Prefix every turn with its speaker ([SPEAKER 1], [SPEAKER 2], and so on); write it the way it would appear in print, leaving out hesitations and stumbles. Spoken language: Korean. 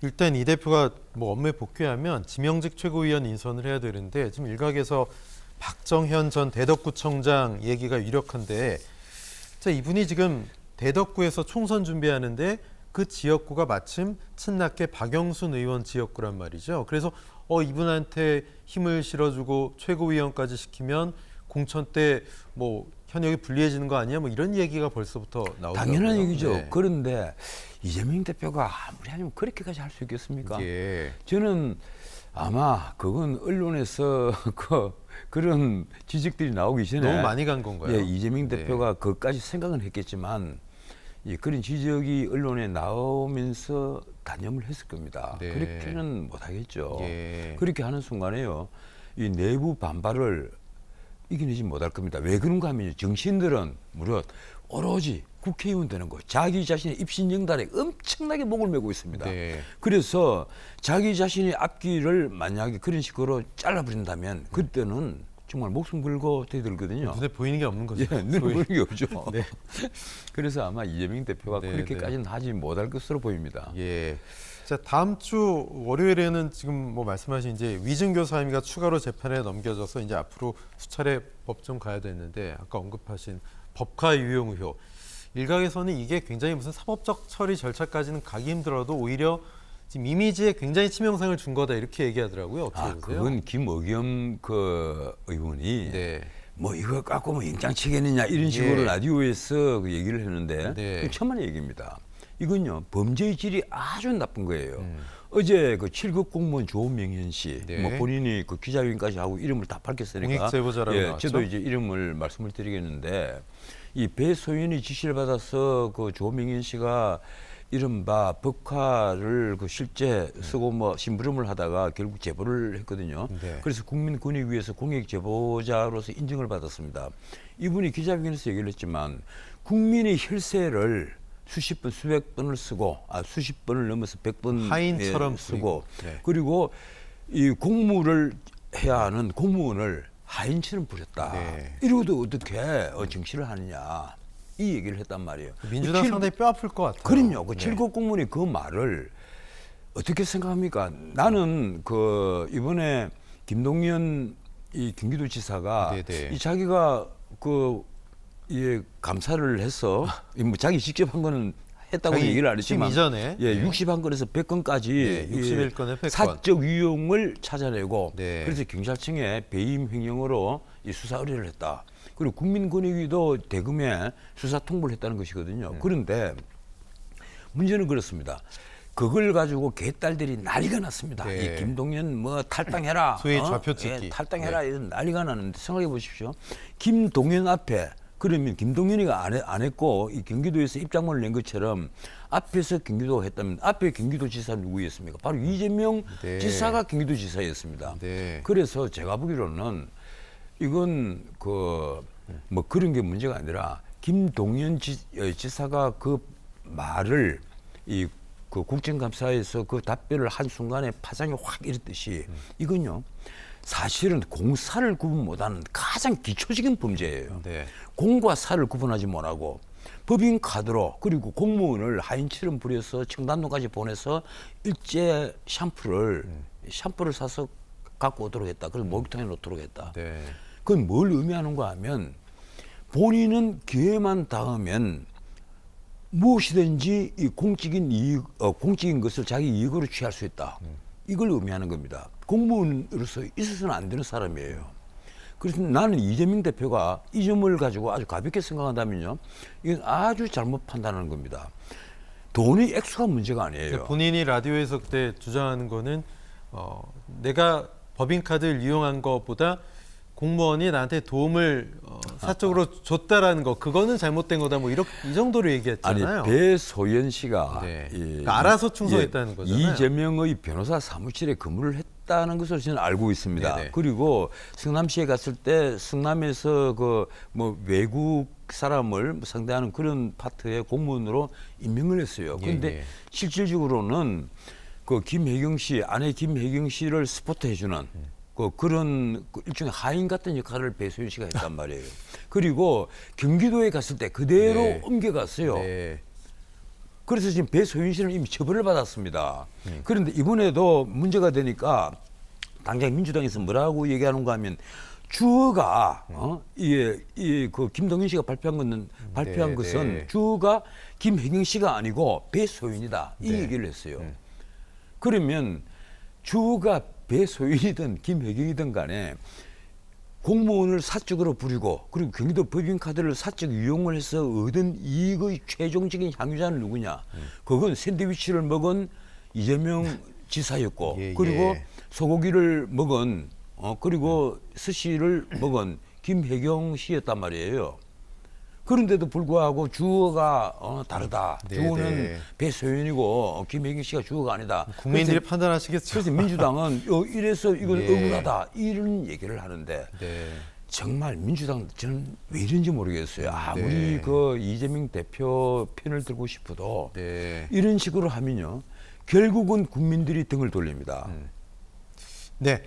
[SPEAKER 1] 일단 이 대표가 뭐 업무에 복귀하면 지명직 최고위원 인선을 해야 되는데 지금 일각에서 박정현 전 대덕구청장 얘기가 유력한데 자, 이분이 지금 대덕구에서 총선 준비하는데 그 지역구가 마침 친낙계 박영순 의원 지역구란 말이죠. 그래서 이분한테 힘을 실어주고 최고위원까지 시키면 공천 때 뭐 현역이 불리해지는 거 아니야? 뭐 이런 얘기가 벌써부터 나오더라고요.
[SPEAKER 2] 당연한 얘기죠.
[SPEAKER 1] 네.
[SPEAKER 2] 그런데 이재명 대표가 아무리 하면 그렇게까지 할 수 있겠습니까?
[SPEAKER 1] 예.
[SPEAKER 2] 저는 아마 그건 언론에서 그런 지적들이 나오기 전에
[SPEAKER 1] 너무 많이 간 건가요?
[SPEAKER 2] 예, 이재명
[SPEAKER 1] 네.
[SPEAKER 2] 대표가 그것까지 생각은 했겠지만 그런 지적이 언론에 나오면서 단념을 했을 겁니다.
[SPEAKER 1] 네.
[SPEAKER 2] 그렇게는 못하겠죠.
[SPEAKER 1] 예.
[SPEAKER 2] 그렇게 하는 순간에요, 이 내부 반발을 이겨내지 못할 겁니다. 왜 그런가 하면 정치인들은 무려 오로지 국회의원 되는 거, 자기 자신의 입신 영달에 엄청나게 목을 메고 있습니다.
[SPEAKER 1] 네.
[SPEAKER 2] 그래서 자기 자신의 앞길을 만약에 그런 식으로 잘라버린다면 그때는 정말 목숨 걸고 대들거든요.
[SPEAKER 1] 눈에 보이는 게 없는 거죠.
[SPEAKER 2] 예, 눈에 보이는 게 없죠.
[SPEAKER 1] 네.
[SPEAKER 2] 그래서 아마 이재명 대표가
[SPEAKER 1] 네,
[SPEAKER 2] 그렇게까지는 하지 못할 것으로 보입니다.
[SPEAKER 1] 예. 자, 다음 주 월요일에는 지금 뭐 말씀하신 이제 위증교사 혐의가 추가로 재판에 넘겨져서 이제 앞으로 수차례 법정 가야 되는데 아까 언급하신 법카 유용 의혹. 일각에서는 이게 굉장히 무슨 사법적 처리 절차까지는 가기 힘들어도 오히려 지금 이미지에 굉장히 치명상을 준 거다 이렇게 얘기하더라고요. 어떻게 보세요?
[SPEAKER 2] 그건 김의겸 그 의원이
[SPEAKER 1] 네.
[SPEAKER 2] 뭐 이거 갖고 뭐 영장 치겠느냐 이런 식으로
[SPEAKER 1] 예.
[SPEAKER 2] 라디오에서 그 얘기를 했는데
[SPEAKER 1] 네.
[SPEAKER 2] 그건 천만의 얘기입니다. 이건요, 범죄의 질이 아주 나쁜 거예요. 어제 그 7급 공무원 조명현 씨,
[SPEAKER 1] 네.
[SPEAKER 2] 뭐 본인이 그 기자회견까지 하고 이름을 다 밝혔으니까
[SPEAKER 1] 공익제보자라고 나왔죠?
[SPEAKER 2] 저도 이제 이름을 말씀을 드리겠는데 이 배소연이 지시를 받아서 그 조명현 씨가 이른바 법카를 그 실제 쓰고 뭐 심부름을 하다가 결국 제보를 했거든요.
[SPEAKER 1] 네.
[SPEAKER 2] 그래서 국민권익위에서 공익 제보자로서 인정을 받았습니다. 이분이 기자회견에서 얘기를 했지만 국민의 혈세를 수십 번, 수백 번을 쓰고, 수십 번을 넘어서 100번
[SPEAKER 1] 하인처럼
[SPEAKER 2] 쓰고,
[SPEAKER 1] 네.
[SPEAKER 2] 그리고 이 공무를 해야 하는 공무원을 하인처럼 부렸다.
[SPEAKER 1] 네.
[SPEAKER 2] 이러고도 어떻게 정치를 하느냐 이 얘기를 했단 말이에요.
[SPEAKER 1] 민주당 상당히 뼈 아플 것 같아요.
[SPEAKER 2] 그럼요. 그
[SPEAKER 1] 네.
[SPEAKER 2] 7급 공무원이 그 말을 어떻게 생각합니까? 나는 그 이번에 김동연 이 경기도지사가
[SPEAKER 1] 네네.
[SPEAKER 2] 이 자기가 감사를 해서 뭐 자기 직접 한 거는 했다고
[SPEAKER 1] 자기
[SPEAKER 2] 얘기를 안
[SPEAKER 1] 지금
[SPEAKER 2] 했지만
[SPEAKER 1] 이전에
[SPEAKER 2] 예, 61건에서 100건까지
[SPEAKER 1] 네, 61건에 100건.
[SPEAKER 2] 사적 유용을 찾아내고
[SPEAKER 1] 네.
[SPEAKER 2] 그래서 경찰청에 배임 횡령으로 이 수사 의뢰를 했다. 그리고 국민권익위도 대금에 수사 통보를 했다는 것이거든요. 그런데 문제는 그렇습니다. 그걸 가지고 개딸들이 난리가 났습니다.
[SPEAKER 1] 네.
[SPEAKER 2] 이 김동연 뭐 탈당해라.
[SPEAKER 1] 소위 좌표찍기.
[SPEAKER 2] 예, 탈당해라. 이런 난리가 나는데 생각해 보십시오. 김동연 앞에 그러면 김동연이가 안 했고 이 경기도에서 입장문을 낸 것처럼 앞에서 경기도가 했다면 앞에 경기도지사 누구였습니까? 바로 이재명
[SPEAKER 1] 네.
[SPEAKER 2] 지사가 경기도지사였습니다.
[SPEAKER 1] 네.
[SPEAKER 2] 그래서 제가 보기로는 이건 뭐 그런 게 문제가 아니라 김동연 지사가 그 말을 그 국정감사에서 그 답변을 한 순간에 파장이 확 일었듯이 이건요 사실은 공사를 구분 못하는 가장 기초적인 범죄예요.
[SPEAKER 1] 네.
[SPEAKER 2] 공과 사를 구분하지 못하고 법인 카드로 그리고 공무원을 하인처럼 부려서 청담동까지 보내서 일제 샴푸를 사서 갖고 오도록 했다. 그래서 목욕탕에 놓도록 했다.
[SPEAKER 1] 네.
[SPEAKER 2] 그건 뭘 의미하는가 하면 본인은 기회만 닿으면 무엇이든지 이 공적인 것을 자기 이익으로 취할 수 있다. 이걸 의미하는 겁니다. 공무원으로서 있어서는 안 되는 사람이에요. 그래서 나는 이재명 대표가 이 점을 가지고 아주 가볍게 생각한다면요, 이건 아주 잘못 판단하는 겁니다. 돈의 액수가 문제가 아니에요.
[SPEAKER 1] 본인이 라디오에서 그때 주장하는 거는 내가 법인카드를 이용한 것보다 공무원이 나한테 도움을 사적으로 줬다라는 거, 그거는 잘못된 거다. 뭐 이 정도로 얘기했잖아요.
[SPEAKER 2] 아니 배소연 씨가
[SPEAKER 1] 네. 그러니까 알아서 충성했다는 거잖아요.
[SPEAKER 2] 이재명의 변호사 사무실에 근무를 했다는 것으로 저는 알고 있습니다.
[SPEAKER 1] 네네.
[SPEAKER 2] 그리고 성남시에 갔을 때 성남에서 그 뭐 외국 사람을 상대하는 그런 파트의 공무원으로 임명을 했어요. 그런데
[SPEAKER 1] 예.
[SPEAKER 2] 실질적으로는 그 김혜경 씨, 아내 김혜경 씨를 스포트해주는 그런 일종의 하인 같은 역할을 배소연 씨가 했단 말이에요. 그리고 경기도에 갔을 때 그대로
[SPEAKER 1] 네.
[SPEAKER 2] 옮겨갔어요.
[SPEAKER 1] 네.
[SPEAKER 2] 그래서 지금 배소연 씨는 이미 처벌을 받았습니다. 그런데 이번에도 문제가 되니까 당장 민주당에서 뭐라고 얘기하는가 하면 주어가 이게 그 김동연 씨가 발표한
[SPEAKER 1] 네,
[SPEAKER 2] 것은
[SPEAKER 1] 네.
[SPEAKER 2] 주어가 김혜경 씨가 아니고 배소연이다 이
[SPEAKER 1] 네.
[SPEAKER 2] 얘기를 했어요. 그러면 주어가 배소연이든 김혜경이든 간에 공무원을 사적으로 부리고 그리고 경기도 법인카드를 사적 이용을 해서 얻은 이익의 최종적인 향유자는 누구냐? 그건 샌드위치를 먹은 이재명 지사였고
[SPEAKER 1] 예,
[SPEAKER 2] 그리고
[SPEAKER 1] 예.
[SPEAKER 2] 소고기를 먹은 그리고 스시를 먹은 김혜경 씨였단 말이에요. 그런데도 불구하고 주어가 다르다.
[SPEAKER 1] 네,
[SPEAKER 2] 주어는
[SPEAKER 1] 네.
[SPEAKER 2] 배소연이고 김혜경 씨가 주어가 아니다.
[SPEAKER 1] 국민들이
[SPEAKER 2] 그래서
[SPEAKER 1] 판단하시겠죠.
[SPEAKER 2] 그래서 민주당은 이래서 이건
[SPEAKER 1] 예.
[SPEAKER 2] 억울하다 이런 얘기를 하는데
[SPEAKER 1] 네.
[SPEAKER 2] 정말 민주당 저는 왜 이런지 모르겠어요. 아무리
[SPEAKER 1] 네.
[SPEAKER 2] 그 이재명 대표 편을 들고 싶어도
[SPEAKER 1] 네.
[SPEAKER 2] 이런 식으로 하면요 결국은 국민들이 등을 돌립니다.
[SPEAKER 1] 네.